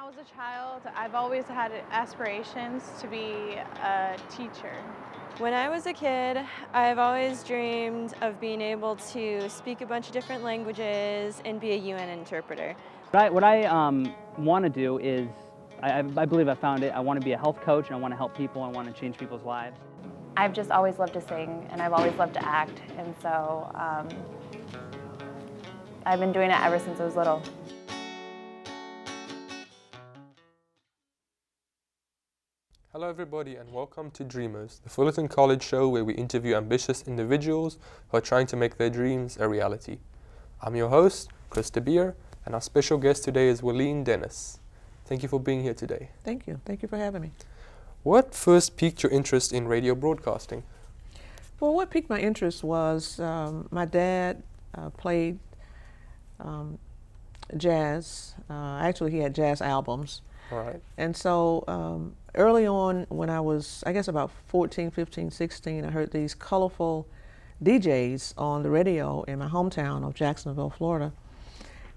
I was a child, I've always had aspirations to be a teacher. When I was a kid, I've always dreamed of being able to speak a bunch of different languages and be a UN interpreter. What I want to do is, I believe I found it, I want to be a health coach and I want to help people, I want to change people's lives. I've just always loved to sing and I've always loved to act, and so I've been doing it ever since I was little. Hello everybody and welcome to Dreamers, the Fullerton College show where we interview ambitious individuals who are trying to make their dreams a reality. I'm your host, Chris DeBeer, and our special guest today is Wilene Dennis. Thank you for being here today. Thank you. Thank you for having me. What first piqued your interest in radio broadcasting? Well, what piqued my interest was my dad played jazz. Actually, he had jazz albums. All right. And so early on, when I was, I guess about 14, 15, 16, I heard these colorful DJs on the radio in my hometown of Jacksonville, Florida.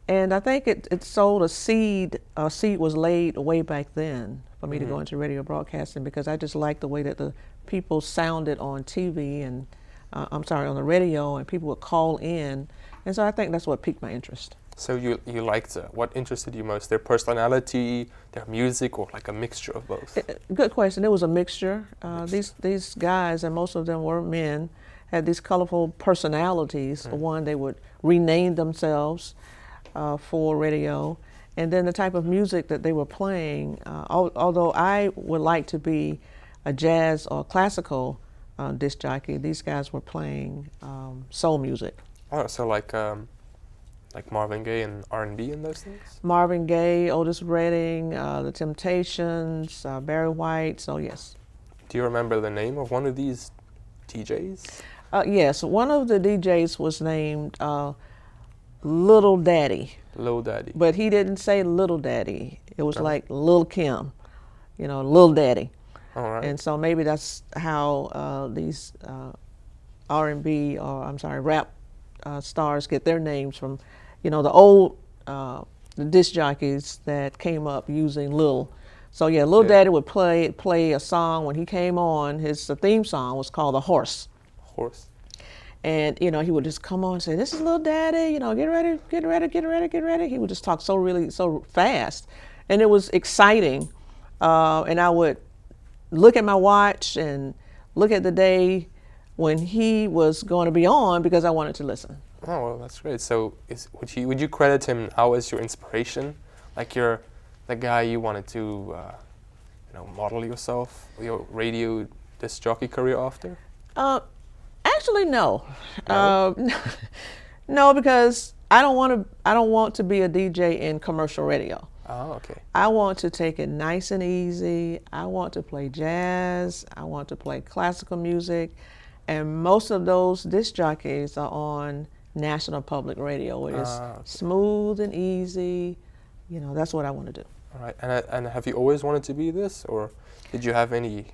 And I think it sowed a seed was laid way back then for me to go into radio broadcasting, because I just liked the way that the people sounded on TV and, on the radio, and people would call in. And so I think that's what piqued my interest. So you liked, what interested you most? Their personality, their music, or like a mixture of both? Good question. It was a mixture. These guys, and most of them were men, had these colorful personalities. One, they would rename themselves for radio, and then the type of music that they were playing. Although I would like to be a jazz or classical disc jockey, these guys were playing soul music. Oh, so like Marvin Gaye and R&B and those things? Marvin Gaye, Otis Redding, The Temptations, Barry White, so yes. Do you remember the name of one of these DJs? Yes, one of the DJs was named Little Daddy. Lil Daddy. But he didn't say Little Daddy. It was like Lil Kim, Lil Daddy. All right. And so maybe that's how these R&B, rap stars get their names from, the old the disc jockeys that came up using Lil. So yeah, Lil Daddy would play a song when he came on. His theme song was called "The Horse." Horse. And he would just come on and say, "This is Lil Daddy, get ready, get ready, get ready, get ready." He would just talk so fast, and it was exciting. And I would look at my watch and look at the day when he was going to be on, because I wanted to listen. Oh, well, that's great. So would you credit him now as your inspiration? Like you're the guy you wanted to model your radio disc jockey career after? Actually, no. No, because I don't want to be a DJ in commercial radio. Oh, okay. I want to take it nice and easy. I want to play jazz. I want to play classical music. And most of those disc jockeys are on National Public Radio, where it's smooth and easy. That's what I want to do. All right. And have you always wanted to be this, or did you have any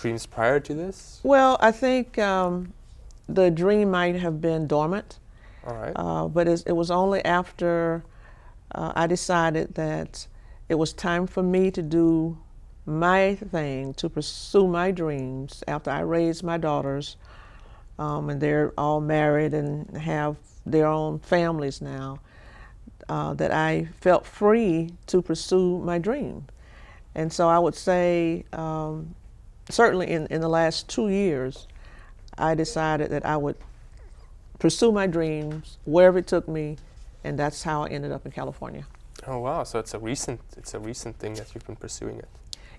dreams prior to this? Well, I think the dream might have been dormant. All right. But it was only after I decided that it was time for me to do my thing, to pursue my dreams, after I raised my daughters, and they're all married and have their own families now, that I felt free to pursue my dream. And so I would say, certainly in the last 2 years, I decided that I would pursue my dreams wherever it took me, and that's how I ended up in California. Oh wow! So it's a recent thing that you've been pursuing it.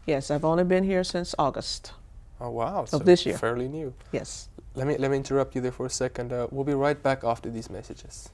Yes, I've only been here since August. Oh wow! Of this year. Fairly new. Yes. Let me interrupt you there for a second. We'll be right back after these messages.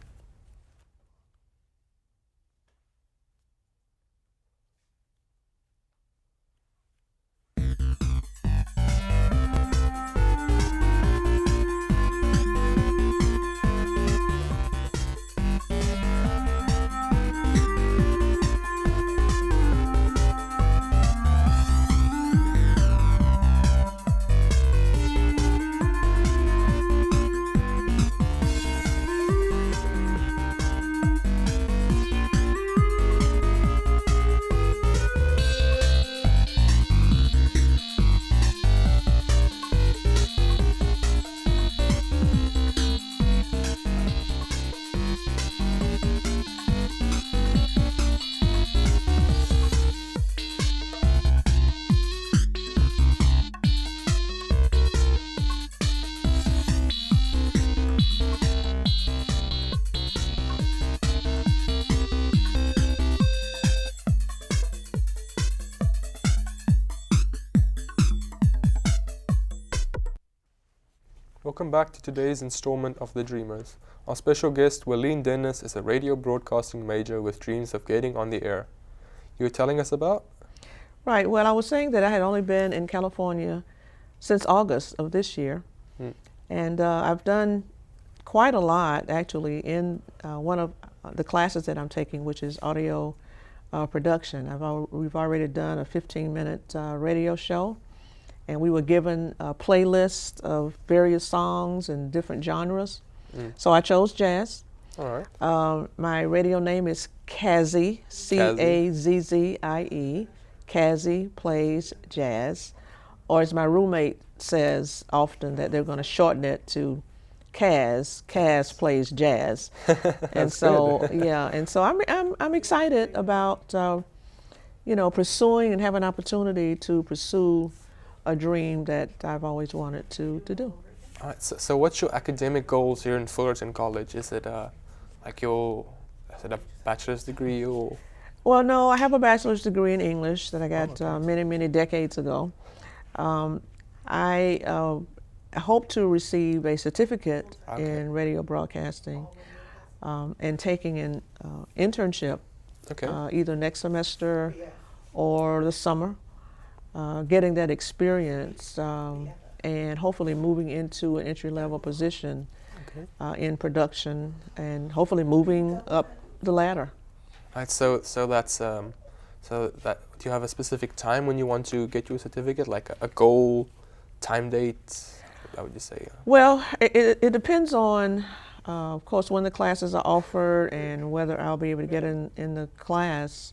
Welcome back to today's installment of The Dreamers. Our special guest, Wilene Dennis, is a radio broadcasting major with dreams of getting on the air. You were telling us about? Right. Well, I was saying that I had only been in California since August of this year. And I've done quite a lot, actually, in one of the classes that I'm taking, which is audio production. We've already done a 15-minute radio show, and we were given a playlist of various songs and different genres. So I chose jazz. All right. My radio name is Cazzie, Cazzie. Cazzie plays jazz, or as my roommate says often, that they're going to shorten it to Kaz. Kaz plays jazz. And so yeah, and so I'm excited about pursuing and have an opportunity to pursue a dream that I've always wanted to do. All right. So what's your academic goals here in Fullerton College? Is it a bachelor's degree or? Well, no, I have a bachelor's degree in English that I got many decades ago. I hope to receive a certificate in radio broadcasting and taking an internship either next semester or the summer, getting that experience and hopefully moving into an entry-level position in production and hopefully moving up the ladder. Right, so that's do you have a specific time when you want to get your certificate, like a goal, time date? How would you say? Well, it depends on, of course, when the classes are offered and whether I'll be able to get in the class.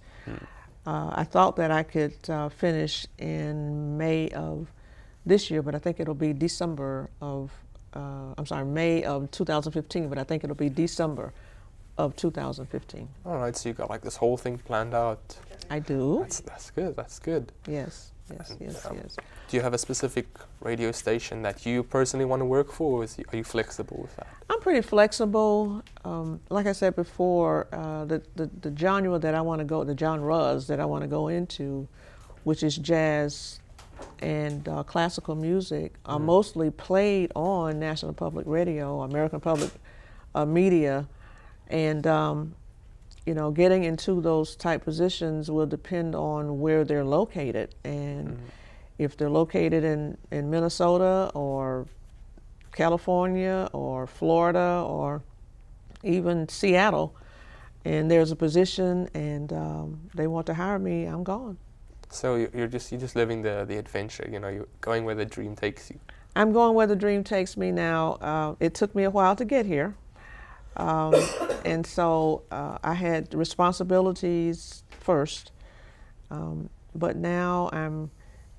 I thought that I could finish in May of this year, but I think it'll be May of 2015, but I think it'll be December of 2015. All right, so you got like this whole thing planned out. I do. That's good. That's good. Yes. Do you have a specific radio station that you personally want to work for, or are you flexible with that? I'm pretty flexible. Like I said before, the genre that I want to go, the genres that I want to go into, which is jazz and classical music, are mostly played on National Public Radio, American Public Media. And, getting into those type positions will depend on where they're located. And if they're located in Minnesota or California or Florida or even Seattle, and there's a position and they want to hire me, I'm gone. So you're just living the adventure, you're going where the dream takes you. I'm going where the dream takes me now. It took me a while to get here. And so I had responsibilities first, but now I'm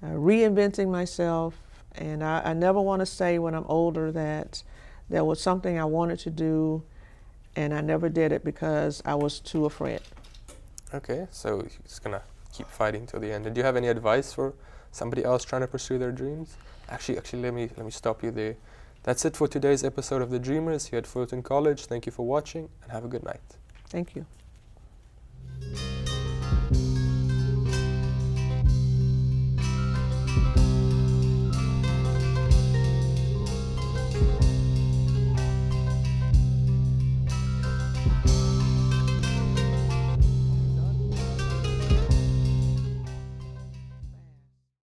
reinventing myself, and I never want to say when I'm older that there was something I wanted to do and I never did it because I was too afraid. Okay, so you're just gonna keep fighting till the end. And do you have any advice for somebody else trying to pursue their dreams? Actually, let me stop you there. That's it for today's episode of The Dreamers here at Fullerton College. Thank you for watching and have a good night. Thank you.